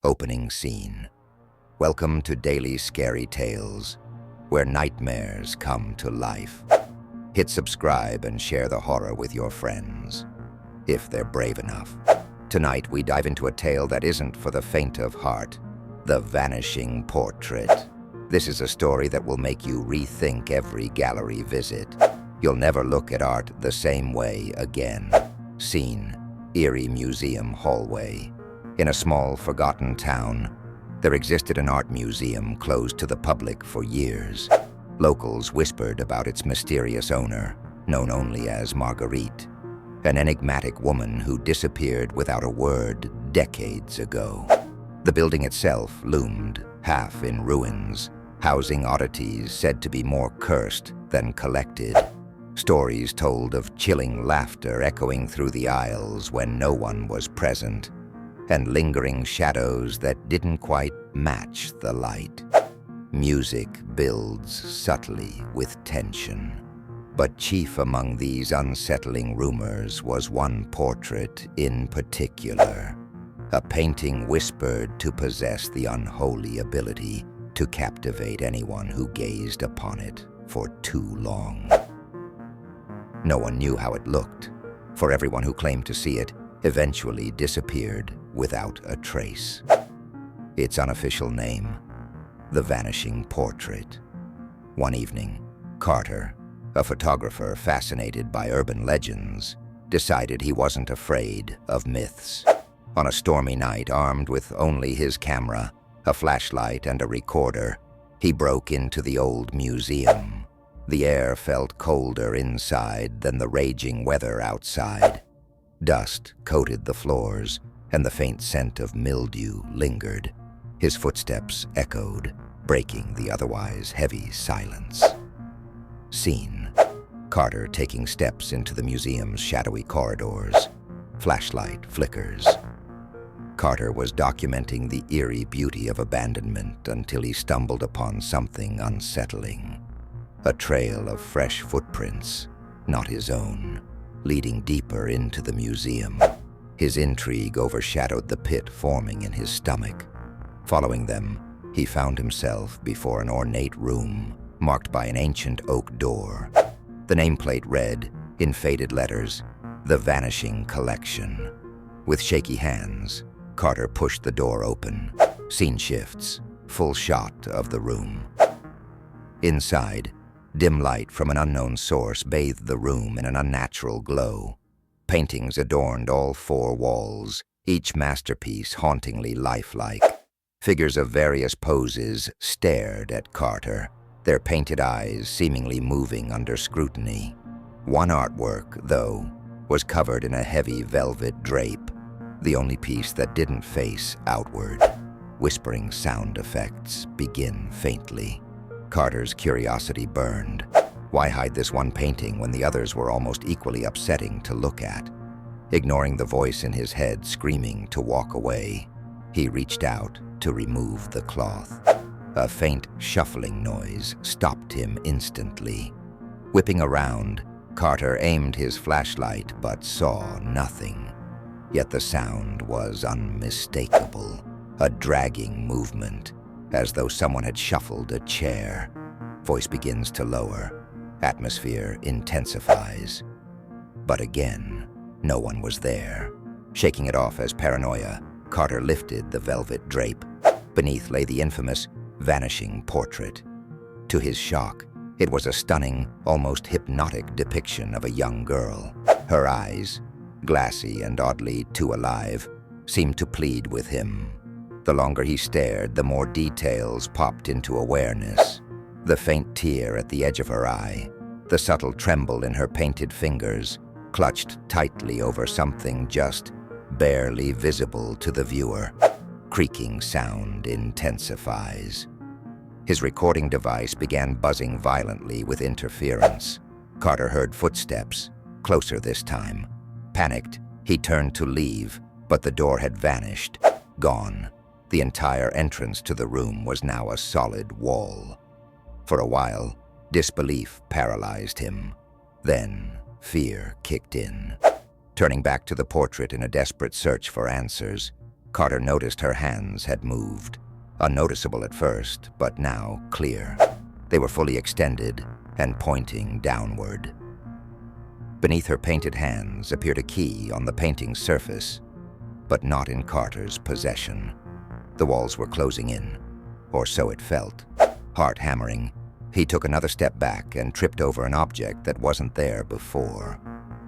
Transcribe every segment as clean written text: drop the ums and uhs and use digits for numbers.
Opening scene. Welcome to Daily Scary Tales, where nightmares come to life. Hit subscribe and share the horror with your friends, if they're brave enough. Tonight we dive into a tale that isn't for the faint of heart, The Vanishing Portrait. This is a story that will make you rethink every gallery visit. You'll never look at art the same way again. Scene: eerie museum hallway. In a small, forgotten town, there existed an art museum closed to the public for years. Locals whispered about its mysterious owner, known only as Marguerite, an enigmatic woman who disappeared without a word decades ago. The building itself loomed, half in ruins, housing oddities said to be more cursed than collected. Stories told of chilling laughter echoing through the aisles when no one was present, and lingering shadows that didn't quite match the light. Music builds subtly with tension. But chief among these unsettling rumors was one portrait in particular. A painting whispered to possess the unholy ability to captivate anyone who gazed upon it for too long. No one knew how it looked, for everyone who claimed to see it eventually disappeared without a trace. Its unofficial name: The Vanishing Portrait. One evening, Carter, a photographer fascinated by urban legends, decided he wasn't afraid of myths. On a stormy night, armed with only his camera, a flashlight, and a recorder, he broke into the old museum. The air felt colder inside than the raging weather outside. Dust coated the floors, and the faint scent of mildew lingered. His footsteps echoed, breaking the otherwise heavy silence. Scene: Carter taking steps into the museum's shadowy corridors. Flashlight flickers. Carter was documenting the eerie beauty of abandonment until he stumbled upon something unsettling. A trail of fresh footprints, not his own, leading deeper into the museum. His intrigue overshadowed the pit forming in his stomach. Following them, he found himself before an ornate room marked by an ancient oak door. The nameplate read, in faded letters, "The Vanishing Collection." With shaky hands, Carter pushed the door open. Scene shifts, full shot of the room. Inside, dim light from an unknown source bathed the room in an unnatural glow. Paintings adorned all four walls, each masterpiece hauntingly lifelike. Figures of various poses stared at Carter, their painted eyes seemingly moving under scrutiny. One artwork, though, was covered in a heavy velvet drape, the only piece that didn't face outward. Whispering sound effects begin faintly. Carter's curiosity burned. Why hide this one painting when the others were almost equally upsetting to look at? Ignoring the voice in his head screaming to walk away, he reached out to remove the cloth. A faint shuffling noise stopped him instantly. Whipping around, Carter aimed his flashlight but saw nothing. Yet the sound was unmistakable, a dragging movement, as though someone had shuffled a chair. Voice begins to lower. Atmosphere intensifies. But again, no one was there. Shaking it off as paranoia, Carter lifted the velvet drape. Beneath lay the infamous Vanishing Portrait. To his shock, it was a stunning, almost hypnotic depiction of a young girl. Her eyes, glassy and oddly too alive, seemed to plead with him. The longer he stared, the more details popped into awareness. The faint tear at the edge of her eye, the subtle tremble in her painted fingers, clutched tightly over something just barely visible to the viewer. Creaking sound intensifies. His recording device began buzzing violently with interference. Carter heard footsteps, closer this time. Panicked, he turned to leave, but the door had vanished, gone. The entire entrance to the room was now a solid wall. For a while, disbelief paralyzed him. Then, fear kicked in. Turning back to the portrait in a desperate search for answers, Carter noticed her hands had moved, unnoticeable at first, but now clear. They were fully extended and pointing downward. Beneath her painted hands appeared a key on the painting's surface, but not in Carter's possession. The walls were closing in, or so it felt. Heart hammering, he took another step back and tripped over an object that wasn't there before.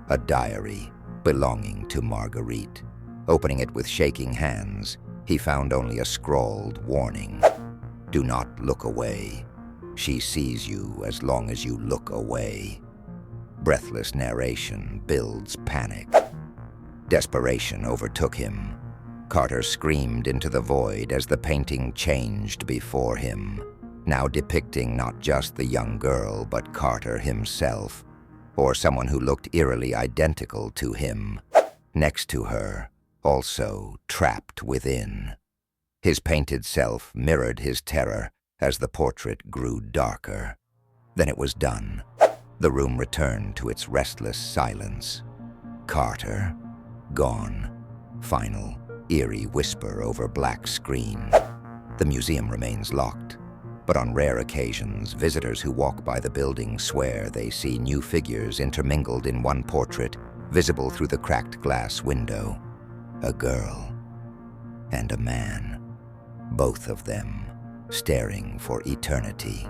A diary belonging to Marguerite. Opening it with shaking hands, he found only a scrawled warning. Do not look away. She sees you as long as you look away. Breathless narration builds panic. Desperation overtook him. Carter screamed into the void as the painting changed before him, now depicting not just the young girl, but Carter himself, or someone who looked eerily identical to him. Next to her, also trapped within. His painted self mirrored his terror as the portrait grew darker. Then it was done. The room returned to its restless silence. Carter, gone. Final, eerie whisper over black screen. The museum remains locked, but on rare occasions, visitors who walk by the building swear they see new figures intermingled in one portrait, visible through the cracked glass window. A girl and a man, both of them staring for eternity.